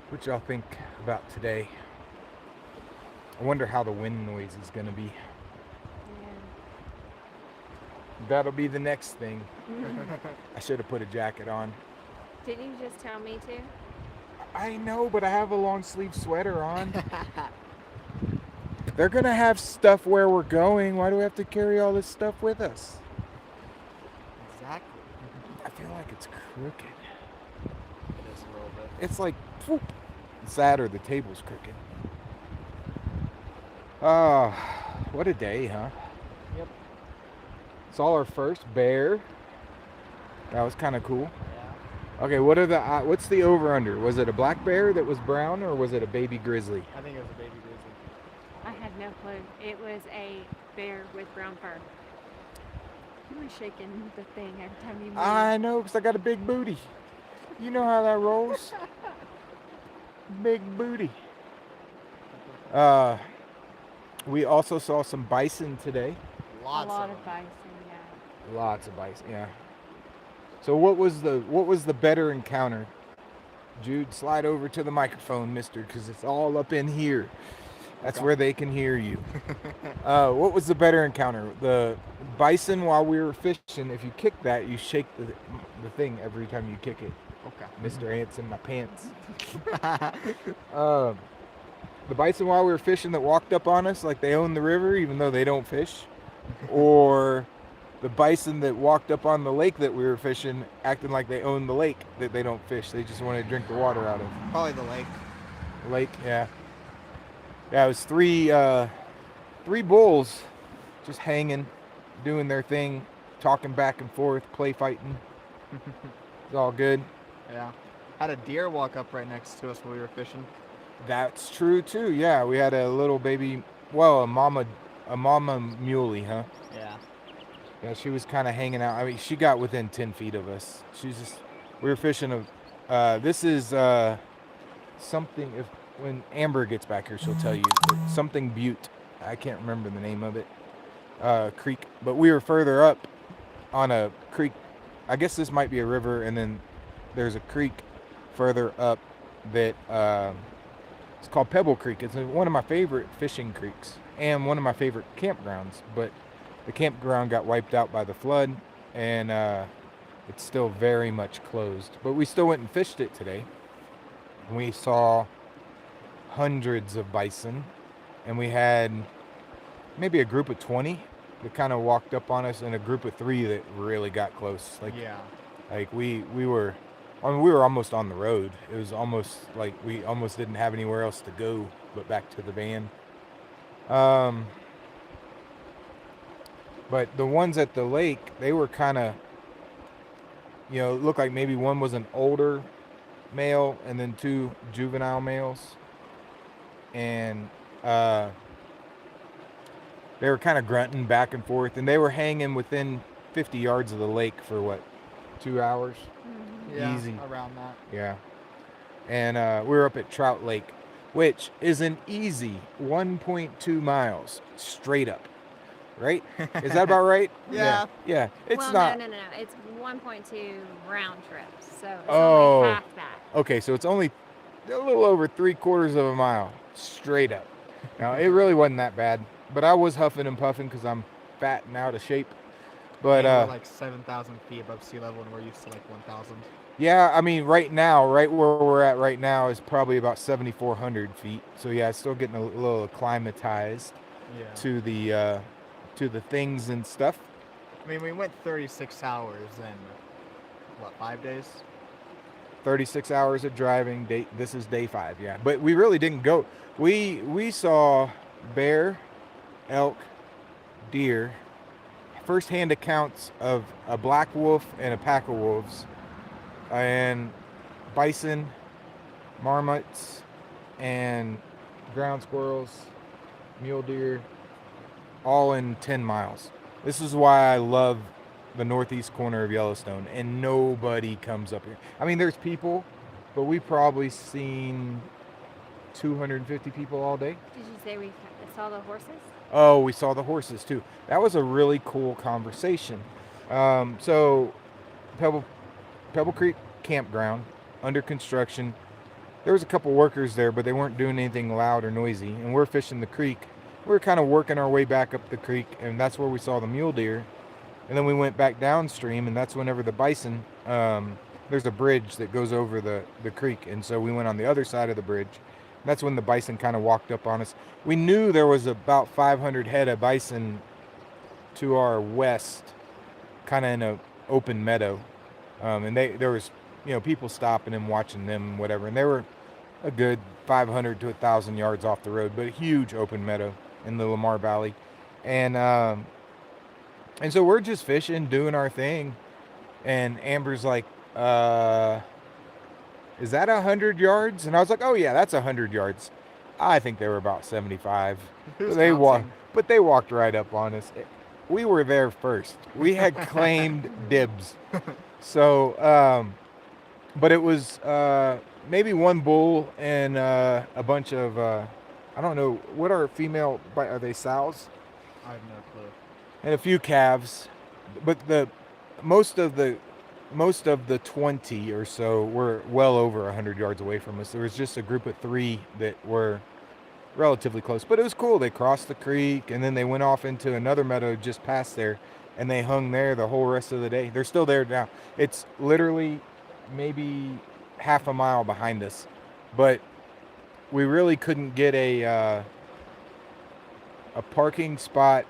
What y'all think about today? I wonder how the wind noise is going to be. That'll be the next thing. Yeah. I should have put a jacket on. Didn't you just tell me to? I know, but I have a long sleeve sweater on. They're going to have stuff where we're going. Why do we have to carry all this stuff with us? Exactly. I feel like it's crooked. It is a little bit. It's like, whoop. It's that or the table's crooked. What a day, huh? Yep. Saw our first bear. That was kind of cool. Yeah. Okay, what's the over under? Was it a black bear that was brown, or was it a baby grizzly? I think it was a baby grizzly. I had no clue. It was a bear with brown fur. You were shaking the thing every time you moved. I know, because I got a big booty. You know how that rolls. Big booty. We also saw some bison today. Lots a lot of of them. bison, yeah. Lots of bison, yeah. So what was the better encounter? Jude, slide over to the microphone, mister, because it's all up in here. That's Okay. where they can hear you. What was the better encounter? The bison while we were fishing. If you kick that, you shake the thing every time you kick it. Okay. Mr. Ants in my pants. The bison while we were fishing that walked up on us like they own the river, even though they don't fish, or the bison that walked up on the lake that we were fishing, acting like they own the lake that they don't fish. They just want to drink the water out of. Probably the lake. Lake, yeah. Yeah, it was three bulls just hanging, doing their thing, talking back and forth, play fighting. It's all good. Yeah. Had a deer walk up right next to us when we were fishing. That's true too. Yeah, we had a little baby, well, a mama muley, huh? Yeah. Yeah, she was kind of hanging out. I mean, she got within 10 feet of us. We were fishing this is something, when Amber gets back here, she'll tell you. Something Butte. I can't remember the name of it. Creek. But we were further up on a creek. I guess this might be a river, and then there's a creek further up that it's called Pebble Creek. It's one of my favorite fishing creeks and one of my favorite campgrounds, but the campground got wiped out by the flood, and it's still very much closed. But we still went and fished it today. We saw hundreds of bison, and we had maybe a group of 20 that kind of walked up on us, and a group of 3 that really got close. Yeah. Like we were, I mean, we were almost on the road. It was almost like we almost didn't have anywhere else to go but back to the van. But the ones at the lake, they were kind of, it looked like maybe one was an older male and then 2 juvenile males. And they were kind of grunting back and forth, and they were hanging within 50 yards of the lake for 2 hours? Yeah. Easy. Around that. Yeah. And we were up at Trout Lake, which is an easy 1.2 miles straight up. Right? Is that about right? Yeah. Yeah. It's well, not. No. It's 1.2 round trips, so it's Oh. only half that. Okay, so it's only a little over 3/4 of a mile straight up. Now, it really wasn't that bad, but I was huffing and puffing because I'm fat and out of shape. But And we're like 7,000 feet above sea level, and we're used to like 1,000. yeah, I mean, right where we're at right now is probably about 7,400 feet. So yeah, it's still getting a little acclimatized Yeah. to the things and stuff. I mean, we went 36 hours in, 5 days? 36 hours of driving. This is day 5, yeah. But we really didn't go. We saw bear, elk, deer, first-hand accounts of a black wolf and a pack of wolves, and bison, marmots, and ground squirrels, mule deer, all in 10 miles. This is why I love the northeast corner of Yellowstone, and nobody comes up here. I mean, there's people, but we've probably seen 250 people all day. Did you say we saw the horses? Oh, we saw the horses too. That was a really cool conversation. So Pebble Creek campground. under construction. There was a couple workers there, but they weren't doing anything loud or noisy. And we're fishing the creek. We were kind of working our way back up the creek, and that's where we saw the mule deer. And then we went back downstream, and that's whenever the bison, there's a bridge that goes over the creek. And so we went on the other side of the bridge. That's when the bison kind of walked up on us. We knew there was about 500 head of bison to our west, kind of in an open meadow. And there was, people stopping and watching them and whatever. And they were a good 500 to 1,000 yards off the road, but a huge open meadow in the Lamar Valley. And so we're just fishing, doing our thing. And Amber's like, is that 100 yards? And I was like, oh yeah, that's 100 yards. I think they were about 75. Who's They counting? but they walked right up on us. We were there first. We had claimed dibs. So, but it was maybe one bull and a bunch of, I don't know, what are female, are they sows? I have no clue. And a few calves. But most of the 20 or so were well over 100 yards away from us. There was just a group of 3 that were relatively close, but it was cool. They crossed the creek and then they went off into another meadow just past there, and they hung there the whole rest of the day. They're still there now. It's literally maybe half a mile behind us, but we really couldn't get a parking spot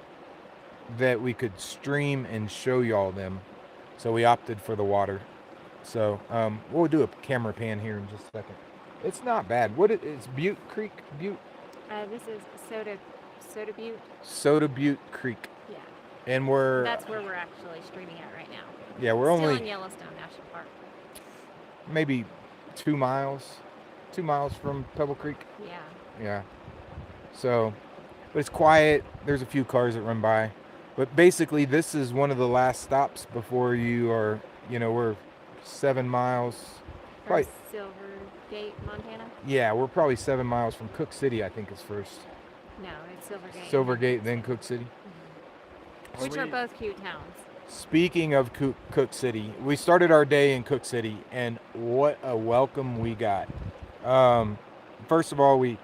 that we could stream and show y'all them. So we opted for the water. So we'll do a camera pan here in just a second. It's not bad. It's Butte Creek? Butte? This is Soda Butte. Soda Butte Creek. Yeah. And That's where we're actually streaming at right now. Yeah, we're Still only in Yellowstone National Park. maybe 2 miles from Pebble Creek. Yeah. Yeah. So, but it's quiet. There's a few cars that run by. But basically, this is one of the last stops before you are, we're 7 miles. From Probably, Silvergate, Montana? yeah, we're probably 7 miles from Cook City, I think is first. No, it's Silvergate. Silvergate, then Cook City. Which are both cute towns. Speaking of Cook City, we started our day in Cook City, and what a welcome we got. First of all, we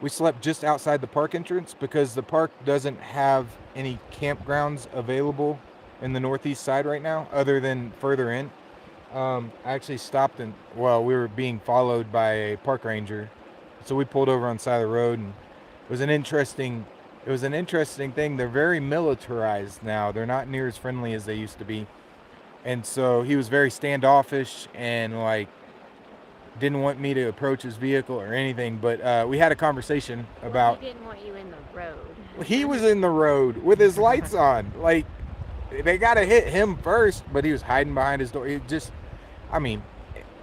slept just outside the park entrance because the park doesn't have any campgrounds available in the northeast side right now other than further in. I actually stopped we were being followed by a park ranger. So we pulled over on the side of the road, and it was an interesting thing. They're very militarized now. They're not near as friendly as they used to be. And so he was very standoffish and didn't want me to approach his vehicle or anything, but we had a conversation about. He didn't want you in the road. He was in the road with his lights on. They gotta hit him first, but he was hiding behind his door. It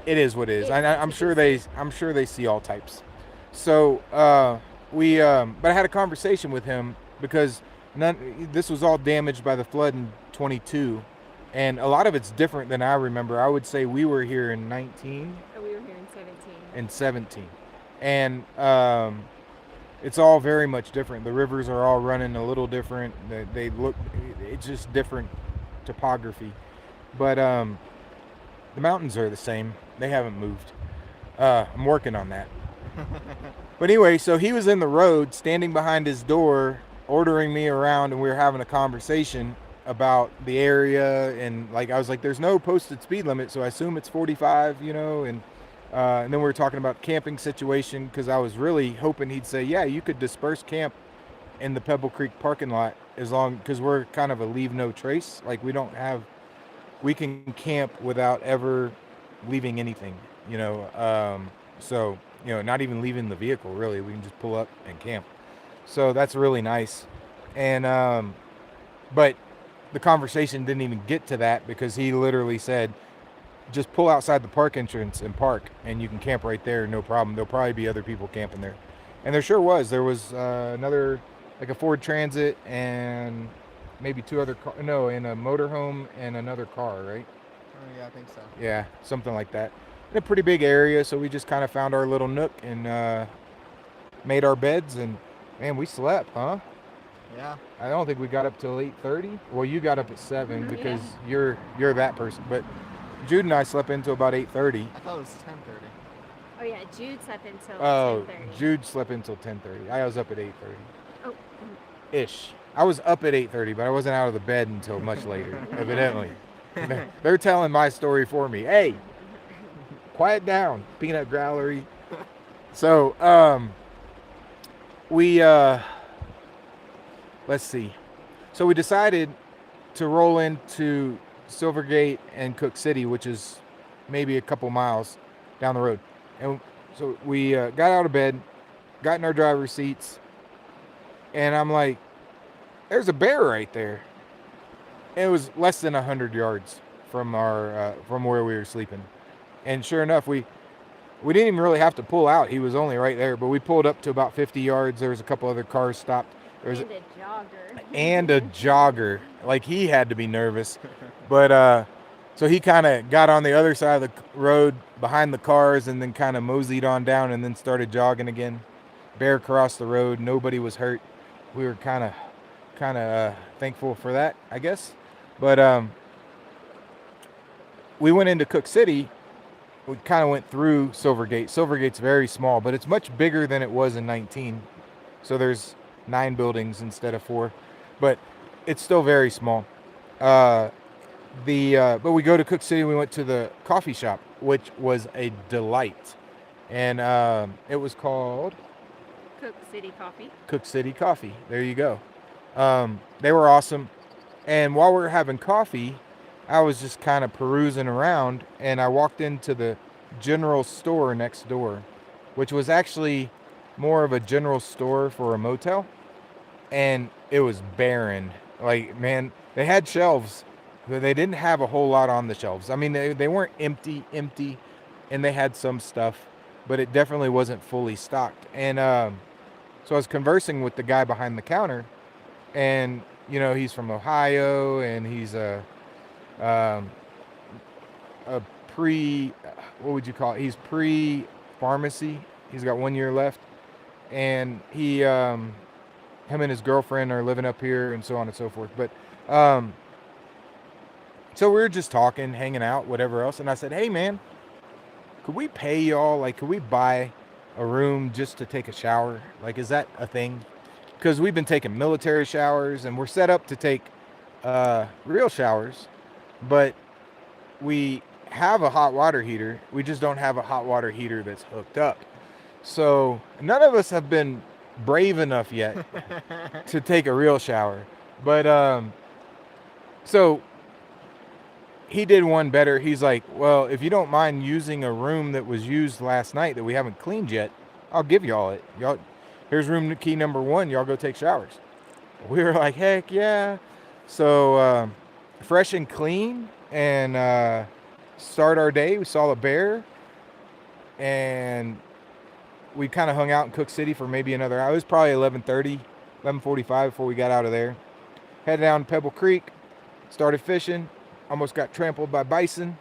is what it is. I'm sure they see all types. So but I had a conversation with him because this was all damaged by the flood in 22, and a lot of it's different than I remember. I would say we were here in 19. We were here in 17. And 17, and it's all very much different. The rivers are all running a little different. It's just different topography, but the mountains are the same. They haven't moved. I'm working on that. But anyway, so he was in the road, standing behind his door, ordering me around, and we were having a conversation about the area, and I was like, there's no posted speed limit, so I assume it's 45, and then we were talking about camping situation, because I was really hoping he'd say, yeah, you could disperse camp in the Pebble Creek parking lot because we're kind of a leave no trace. We can camp without ever leaving anything, so, not even leaving the vehicle, really. We can just pull up and camp. So that's really nice. And, but the conversation didn't even get to that because he literally said, just pull outside the park entrance and park, and you can camp right there, no problem. There'll probably be other people camping there. And there sure was. There was another, a Ford Transit and maybe 2 other cars. No, and a motorhome and another car, right? Oh, yeah, I think so. Yeah, something like that. In a pretty big area, so we just kind of found our little nook and made our beds, and man, we slept, huh? Yeah. I don't think we got up till 8:30. Well, you got up at 7 because you're that person, but Jude and I slept until about 8:30. I thought it was 10:30. Oh yeah, Jude slept until Oh, 10:30. Jude slept until 10:30. I was up at 8:30 Oh, ish. I was up at 8:30, but I wasn't out of the bed until much later. Evidently, they're telling my story for me. Hey, quiet down, peanut gallery. So, we let's see. So we decided to roll into Silvergate and Cook City, which is maybe a couple miles down the road. And so we got out of bed, got in our driver's seats, and I'm like, "There's a bear right there." And it was less than 100 yards from our from where we were sleeping, and sure enough, we didn't even really have to pull out. He was only right there, but we pulled up to about 50 yards. There was a couple other cars stopped. There was and a jogger. and a jogger. Like, he had to be nervous. But so he kind of got on the other side of the road behind the cars and then kind of moseyed on down and then started jogging again. Bear crossed the road. Nobody was hurt. We were kind of thankful for that, I guess. But we went into Cook City. We kind of went through Silvergate. Silvergate's very small, but it's much bigger than it was in 19. So there's 9 buildings instead of 4, but it's still very small. But we go to Cook City. We went to the coffee shop, which was a delight, and it was called Cook City Coffee. Cook City Coffee. There you go. They were awesome, and while we were having coffee, I was just kind of perusing around, and I walked into the general store next door, which was actually more of a general store for a motel, and it was barren. Like, man, they had shelves, but they didn't have a whole lot on the shelves. I mean, they weren't empty, and they had some stuff, but it definitely wasn't fully stocked. And so I was conversing with the guy behind the counter, and, you know, he's from Ohio, and he's a what would you call it? He's pre-pharmacy. He's got 1 year left, and him and his girlfriend are living up here, and so on and so forth. But so we were just talking, hanging out, whatever else, and I said, "Hey, man, could we pay y'all? Like, could we buy a room just to take a shower? Like, is that a thing? Because we've been taking military showers, and we're set up to take real showers, but we have a hot water heater. We just don't have a hot water heater that's hooked up. So none of us have been brave enough yet to take a real shower. But so he did one better. He's like, well, if you don't mind using a room that was used last night that we haven't cleaned yet, I'll give y'all it. Y'all, here's room key number 1. Y'all go take showers. We were like, heck yeah. So fresh and clean, and start our day. We saw a bear, and we kind of hung out in Cook City for maybe another hour. It was probably 11:30, 11:45 before we got out of there. Headed down to Pebble Creek, started fishing, almost got trampled by bison.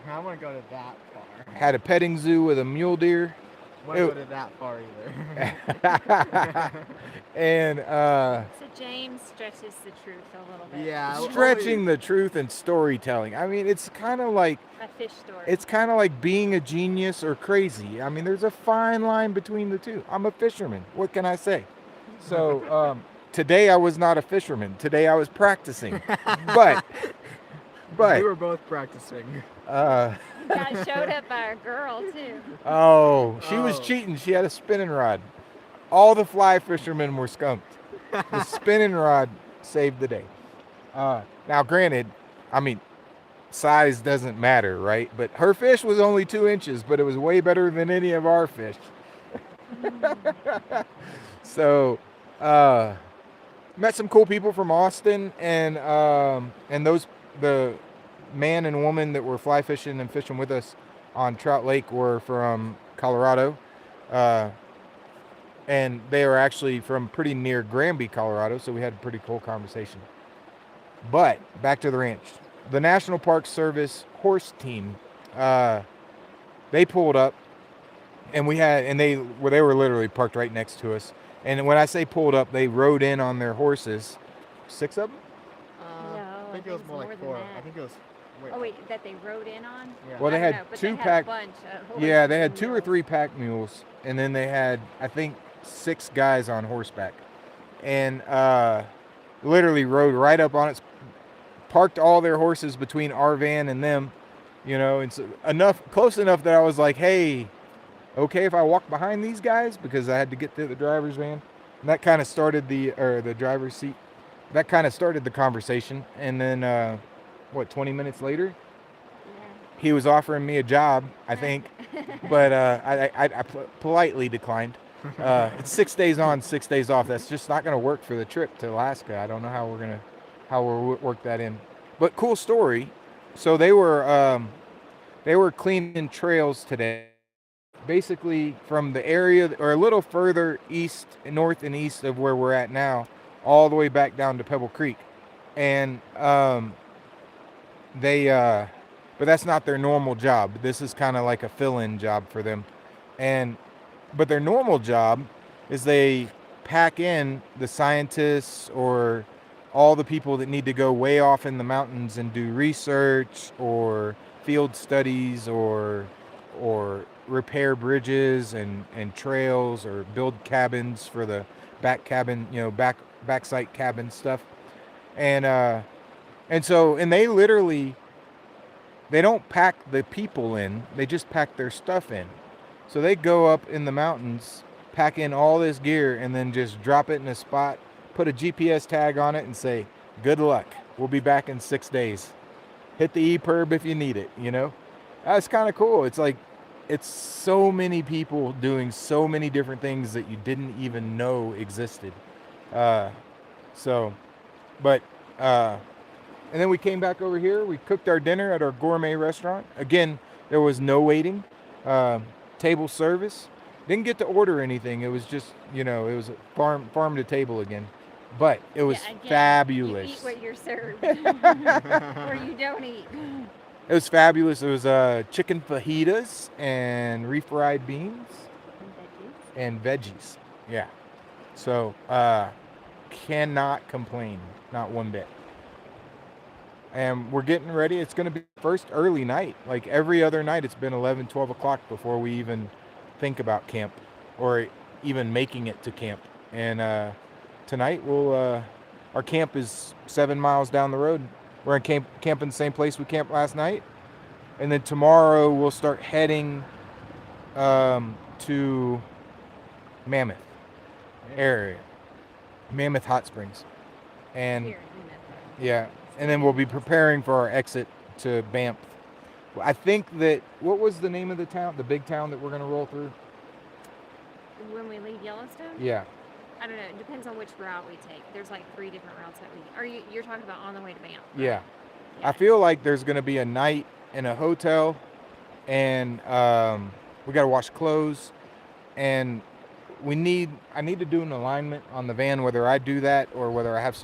I want to go to that far. Had a petting zoo with a mule deer. I want to go to that far either. And So James stretches the truth a little bit. Yeah. stretching the truth and storytelling. I mean, it's kind of like A fish story. It's kind of like being a genius or crazy. I mean, there's a fine line between the two. I'm a fisherman. What can I say? So today I was not a fisherman. Today I was practicing. But We were both practicing. Got showed up by a girl too. She was cheating. She had a spinning rod. All the fly fishermen were skunked. The spinning rod saved the day. Now, granted, I mean, size doesn't matter, right? But her fish was only 2 inches, but it was way better than any of our fish. So, met some cool people from Austin, and the man and woman that were fly fishing and fishing with us on Trout Lake were from Colorado, and they were actually from pretty near Granby, Colorado. So we had a pretty cool conversation. But back to the ranch. The National Park Service horse team, they pulled up, and they were literally parked right next to us. And when I say pulled up, they rode in on their horses. 6 of them? No, I think it was more like 4. than that. I think it was Oh wait, that they rode in on? Yeah. Well, I they don't had know, but two they had pack. a bunch of Yeah, they horses had and 2 or mules. 3 pack mules, and then they had, I think, 6 guys on horseback, and literally rode right up on it, parked all their horses between our van and them, and so close enough that I was like, hey, okay if I walk behind these guys, because I had to get to the driver's van. And that kind of started the driver's seat. That kind of started the conversation, and then 20 minutes later, he was offering me a job, I think, but I politely declined. It's 6 days on, 6 days off. That's just not going to work for the trip to Alaska. I don't know how we'll work that in. But cool story. So they were cleaning trails today, basically from the area or a little further east, north and east of where we're at now, all the way back down to Pebble Creek, and they but that's not their normal job. This is kind of like a fill-in job for them, but their normal job is they pack in the scientists or all the people that need to go way off in the mountains and do research or field studies or repair bridges and trails or build cabins for the back cabin, backsite cabin stuff. And they literally, they don't pack the people in, they just pack their stuff in. So they go up in the mountains, pack in all this gear, and then just drop it in a spot, put a GPS tag on it, and say, good luck, we'll be back in 6 days. Hit the EPIRB if you need it, That's kind of cool. It's like, it's so many people doing so many different things that you didn't even know existed. And then we came back over here. We cooked our dinner at our gourmet restaurant. Again, there was no waiting. Table service. Didn't get to order anything. It was just, it was farm to table again. But it was fabulous. You eat what you're served, or you don't eat. It was fabulous. It was chicken fajitas and refried beans and veggies. Yeah. So cannot complain, not one bit. And we're getting ready. It's going to be first early night. Like every other night, it's been 11, 12 o'clock before we even think about camp or even making it to camp. And tonight, our camp is 7 miles down the road. We're in camping the same place we camped last night. And then tomorrow, we'll start heading to Mammoth area. Mammoth Hot Springs. And Here, yeah. And then we'll be preparing for our exit to Banff. I think that, what was the name of the town, the big town that we're going to roll through? when we leave Yellowstone? Yeah. I don't know. It depends on which route we take. There's like 3 different routes that you're talking about on the way to Banff? Yeah. Yeah. I feel like there's going to be a night in a hotel, and we got to wash clothes, and I need to do an alignment on the van, whether I do that or whether I have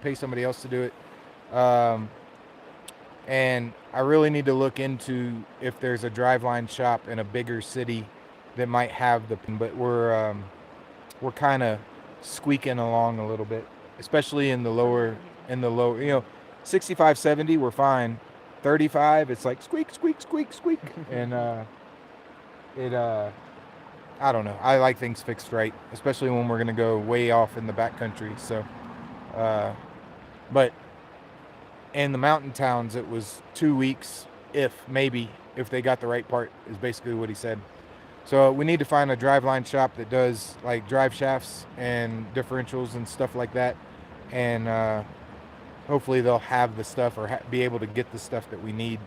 pay somebody else to do it. And I really need to look into if there's a driveline shop in a bigger city that might have but we're kind of squeaking along a little bit, especially in the lower, 65, 70, we're fine. 35, it's like squeak, squeak, squeak, squeak. And I don't know. I like things fixed right, especially when we're going to go way off in the backcountry. So, but in the mountain towns, it was 2 weeks, if they got the right part, is basically what he said. So we need to find a driveline shop that does like drive shafts and differentials and stuff like that. And hopefully they'll have the stuff or be able to get the stuff that we need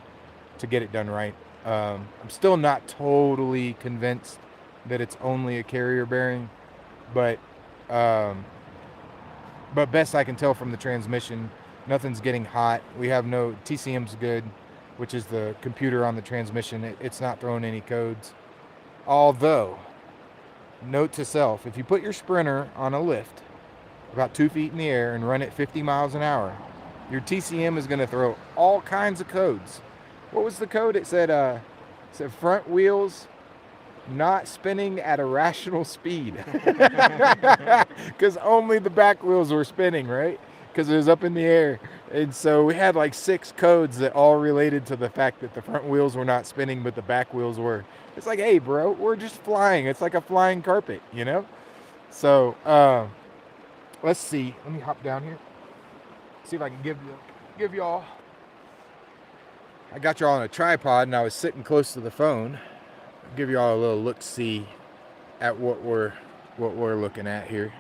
to get it done right. I'm still not totally convinced that it's only a carrier bearing, but best I can tell from the transmission, nothing's getting hot. We have no TCM's good, which is the computer on the transmission. It's not throwing any codes. Although, note to self, if you put your Sprinter on a lift about 2 feet in the air and run it 50 miles an hour, your TCM is going to throw all kinds of codes. What was the code? It said front wheels not spinning at a rational speed, because only the back wheels were spinning, right? because it was up in the air. And so we had like 6 codes that all related to the fact that the front wheels were not spinning, but the back wheels were. It's like, hey, bro, we're just flying. It's like a flying carpet, you know? So let's see. Let me hop down here. See if I can give y'all. I got y'all on a tripod, and I was sitting close to the phone. Give y'all a little look-see at what we're looking at here.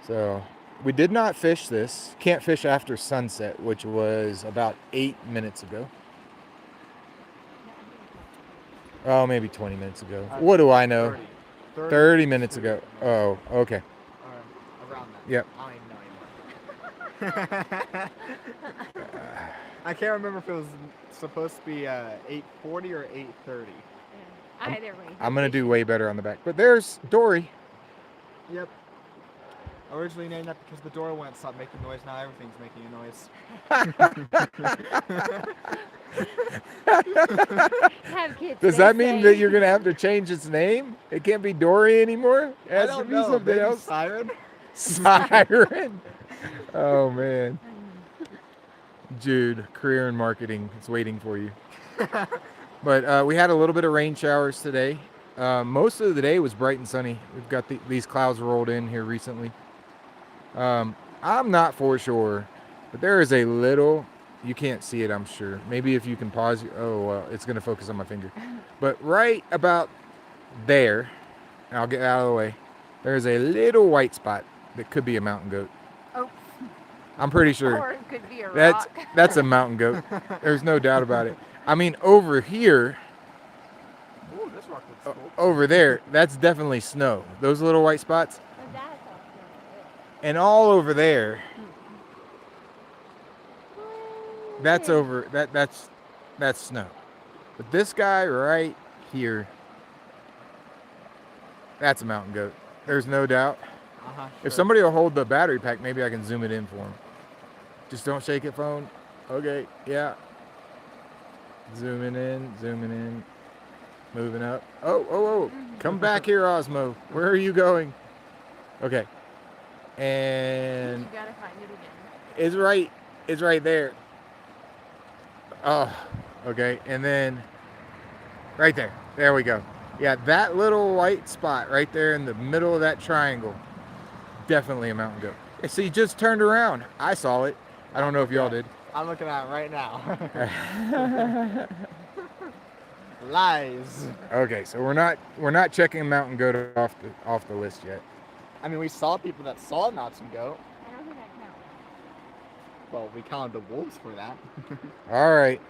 So we did not fish this. Can't fish after sunset, which was about 8 minutes ago. Oh, maybe 20 minutes ago. What do I know? 30 minutes ago. Oh, okay. Around that. Yep. I don't even know anymore. I can't remember if it was supposed to be 8:40 or 8:30. Yeah. Either way. I'm going to do way better on the back. But there's Dory. Yep. Originally named that because the door went stop making noise. Now everything's making a noise. Have kids. Does they that mean say. that you're going to have to change its name? It can't be Dory anymore? It I has to don't be know. something Maybe else? Siren? Siren. Oh, man. Jude, career in marketing is waiting for you. But we had a little bit of rain showers today. Most of the day was bright and sunny. We've got these clouds rolled in here recently. I'm not for sure, but there is a little, you can't see it, I'm sure. Maybe if you can pause, oh, well, it's going to focus on my finger. But right about there, and I'll get out of the way, there's a little white spot that could be a mountain goat. Oh. I'm pretty sure. Or it could be a rock. That's a mountain goat. There's no doubt about it. I mean, over here, Ooh, this rock looks cool. over there, that's definitely snow. Those little white spots. But that's also And all over there, that's good. over, that's snow. But this guy right here, that's a mountain goat. There's no doubt. Sure. If somebody will hold the battery pack, maybe I can zoom it in for him. Just don't shake it, phone. Okay, yeah. Zooming in, moving up. Oh, come back here, Osmo. Where are you going? Okay. And You gotta find it again. it's right there. Oh, okay. And then right there we go. Yeah, that little white spot right there in the middle of that triangle, definitely a mountain goat. So you just turned around. I saw it. I don't know if y'all did. I'm looking at it right now. Lies. Okay, so we're not checking mountain goat off the list yet. I mean, we saw people that saw a mountain goat. I don't think that counts. Well, we counted the wolves for that. All right.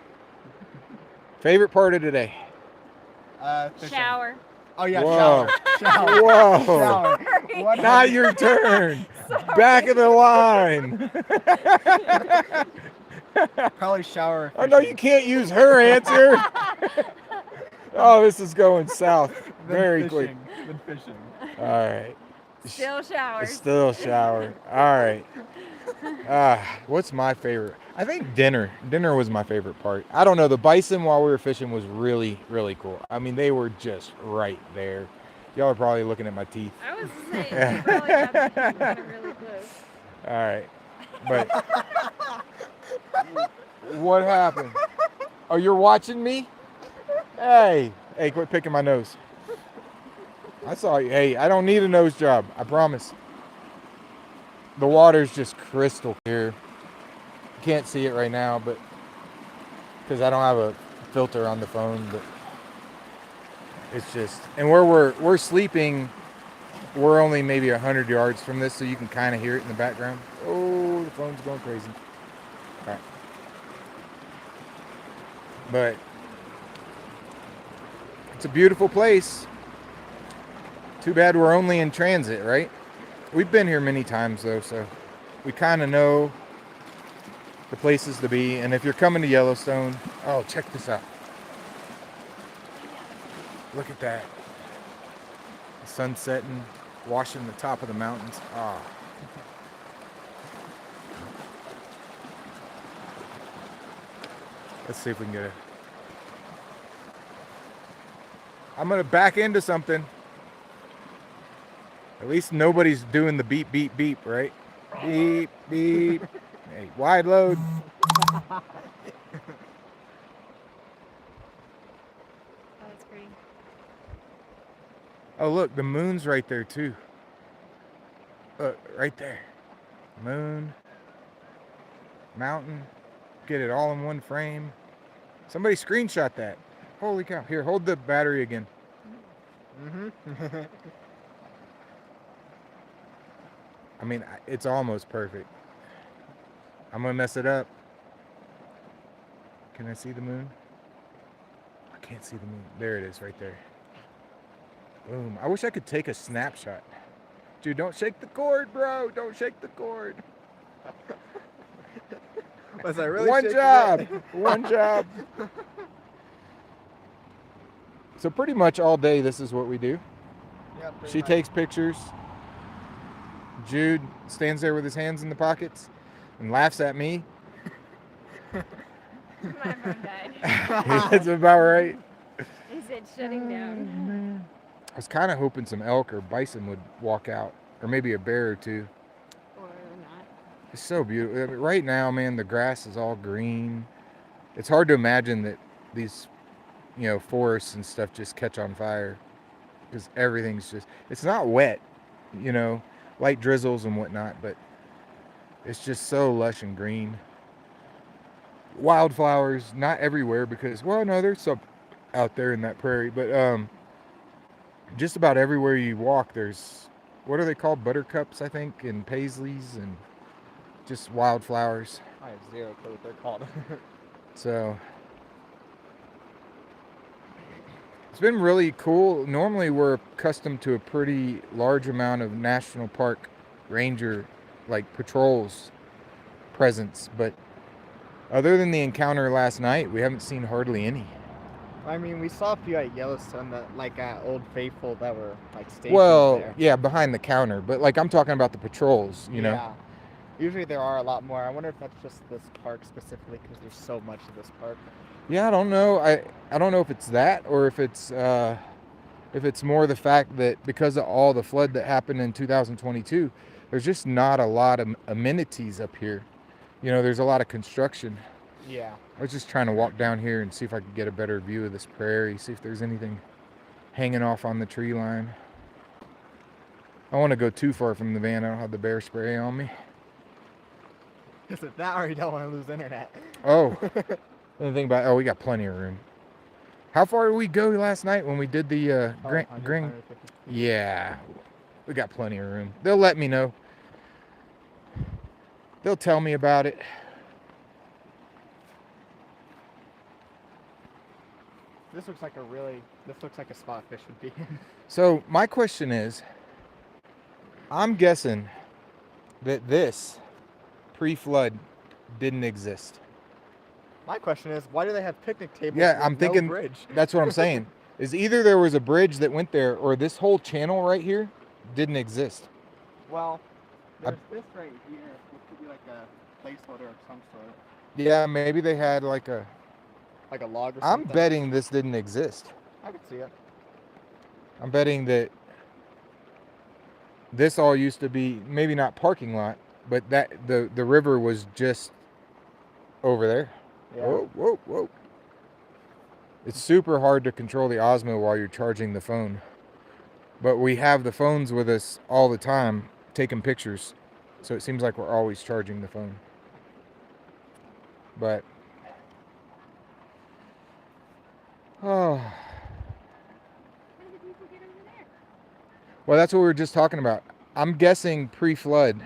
Favorite part of today? Fishing. Shower. Oh yeah, Whoa. shower. Whoa. Shower. What Now your turn. Back of the line. Probably shower. Oh no, you can't use her answer. Oh, this is going south very quick. Then fishing. All right. Still showers. Still shower. All right. What's my favorite? I think dinner. Dinner was my favorite part. I don't know. The bison while we were fishing was really, really cool. I mean, they were just right there. Y'all are probably looking at my teeth. I was saying, you probably got the kind of really close. All right. But what happened? Oh, you're watching me? Hey, quit picking my nose. I saw you. Hey, I don't need a nose job. I promise. The water's just crystal clear. You can't see it right now, but because I don't have a filter on the phone, but it's just, and where we're sleeping, we're only maybe 100 yards from this, so you can kind of hear it in the background. Oh, the phone's going crazy. All right. But it's a beautiful place. Too bad we're only in transit, right? We've been here many times though, so we kind of know the places to be. And if you're coming to Yellowstone, oh, check this out. Look at that. The sun setting, washing the top of the mountains. Ah. Let's see if we can get it. I'm gonna back into something. At least nobody's doing the beep, beep, beep, right? Beep, beep. Hey, wide load. Oh, that's pretty. Oh, look, the moon's right there, too. Look, right there. Moon, mountain. Get it all in one frame. Somebody screenshot that. Holy cow. Here, hold the battery again. Mm-hmm. I mean, it's almost perfect. I'm going to mess it up. Can I see the moon? I can't see the moon. There it is, right there. Boom. I wish I could take a snapshot. Dude, don't shake the cord, bro. Don't shake the cord. Was I really One shaking job. it? One job. So pretty much all day, this is what we do. Yeah, pretty She much. takes pictures. Jude stands there with his hands in the pockets and laughs at me. My phone died. That's about right. Is it shutting down? Man. I was kind of hoping some elk or bison would walk out, or maybe a bear or two. Or not? It's so beautiful. I mean, right now, man, the grass is all green. It's hard to imagine that these, forests and stuff just catch on fire, because everything's it's not wet, light drizzles and whatnot, but it's just so lush and green. Wildflowers, not everywhere, because, well, no, there's some out there in that prairie, but just about everywhere you walk, there's, what are they called? Buttercups, I think, and paisleys, and just wildflowers. I have zero clue what they're called. So it's been really cool. Normally we're accustomed to a pretty large amount of national park ranger patrols presence, but other than the encounter last night, we haven't seen hardly any. I mean, we saw a few at Yellowstone that, Old Faithful, that were stationed Well, there. yeah, behind the counter, but I'm talking about the patrols, know. Yeah. Usually there are a lot more. I wonder if that's just this park specifically, because there's so much of this park. Yeah, I don't know. I don't know if it's that, or if it's more the fact that because of all the flood that happened in 2022, there's just not a lot of amenities up here. There's a lot of construction. Yeah. I was just trying to walk down here and see if I could get a better view of this prairie, see if there's anything hanging off on the tree line. I don't want to go too far from the van. I don't have the bear spray on me. Is it that, or you don't want to lose internet? Oh, the thing about, we got plenty of room. How far did we go last night when we did the Green? 150. Yeah, we got plenty of room. They'll let me know. They'll tell me about it. This looks like a spot fish would be in. So my question is, I'm guessing that this pre-flood didn't exist. My question is, why do they have picnic tables? Yeah, with I'm thinking no bridge? that's what I'm saying. Is either there was a bridge that went there, or this whole channel right here didn't exist. Well, there's this right here, which could be like a placeholder of some sort. Yeah, maybe they had like a log or I'm something. betting this didn't exist. I could see it. I'm betting that this all used to be, maybe not parking lot, but that the river was just over there. Yeah. Whoa, whoa, whoa. It's super hard to control the Osmo while you're charging the phone. But we have the phones with us all the time, taking pictures. So it seems like we're always charging the phone. But, oh. How did people get over there? Well, that's what we were just talking about. I'm guessing pre-flood,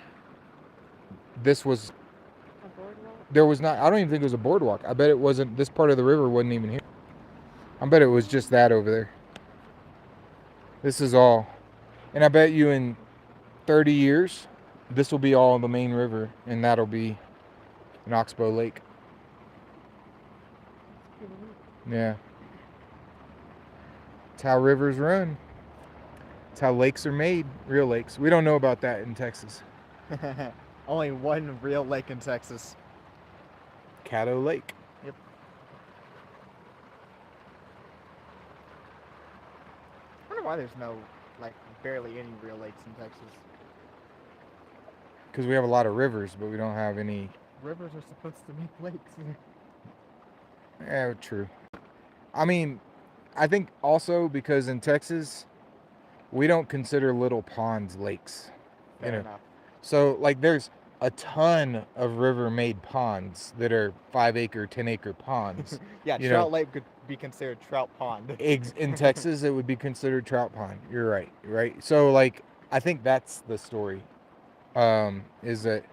this was, A boardwalk? there was not, I don't even think it was a boardwalk. I bet it wasn't, this part of the river wasn't even here. I bet it was just that over there. This is all. And I bet you in 30 years, this will be all the main river, and that'll be an Oxbow Lake. Yeah. It's how rivers run. It's how lakes are made, real lakes. We don't know about that in Texas. Only one real lake in Texas. Caddo Lake. Yep. I wonder why there's no, barely any real lakes in Texas. because we have a lot of rivers, but we don't have any. Rivers are supposed to make lakes. Yeah, true. I mean, I think also because in Texas, we don't consider little ponds lakes. Fair know, enough. So, like, there's a ton of river-made ponds that are 5-acre, 10-acre ponds. Yeah, You Trout know, Lake could be considered trout pond. in Texas, it would be considered trout pond. You're right. You're right. So, like, I think that's the story. Is that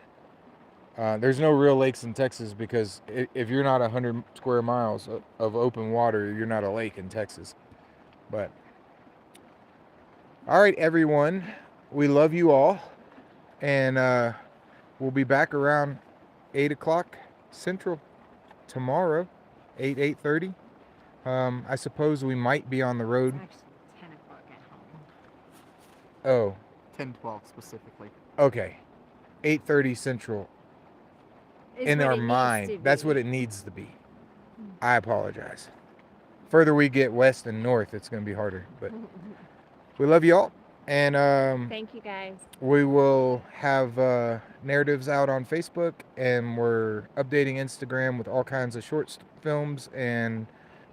there's no real lakes in Texas because if you're not 100 square miles of open water, you're not a lake in Texas. But all right, everyone, we love you all, and we'll be back around 8 o'clock Central tomorrow, 8:30. I suppose we might be on the road. It's actually 10 o'clock at home. Oh, 10-12 specifically. okay, 8:30 Central. Is In what our it needs mind, to that's be. what it needs to be. I apologize. Further we get west and north, it's going to be harder. But we love you all, and Thank you guys. we will have narratives out on Facebook, and we're updating Instagram with all kinds of short films and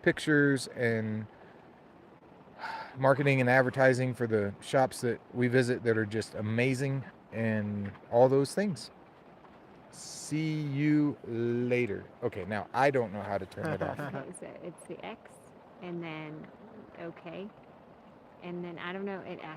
pictures and marketing and advertising for the shops that we visit that are just amazing and all those things. See you later. Okay, now I don't know how to turn it off. Okay, so it's the X, and then okay, and then I don't know. It asks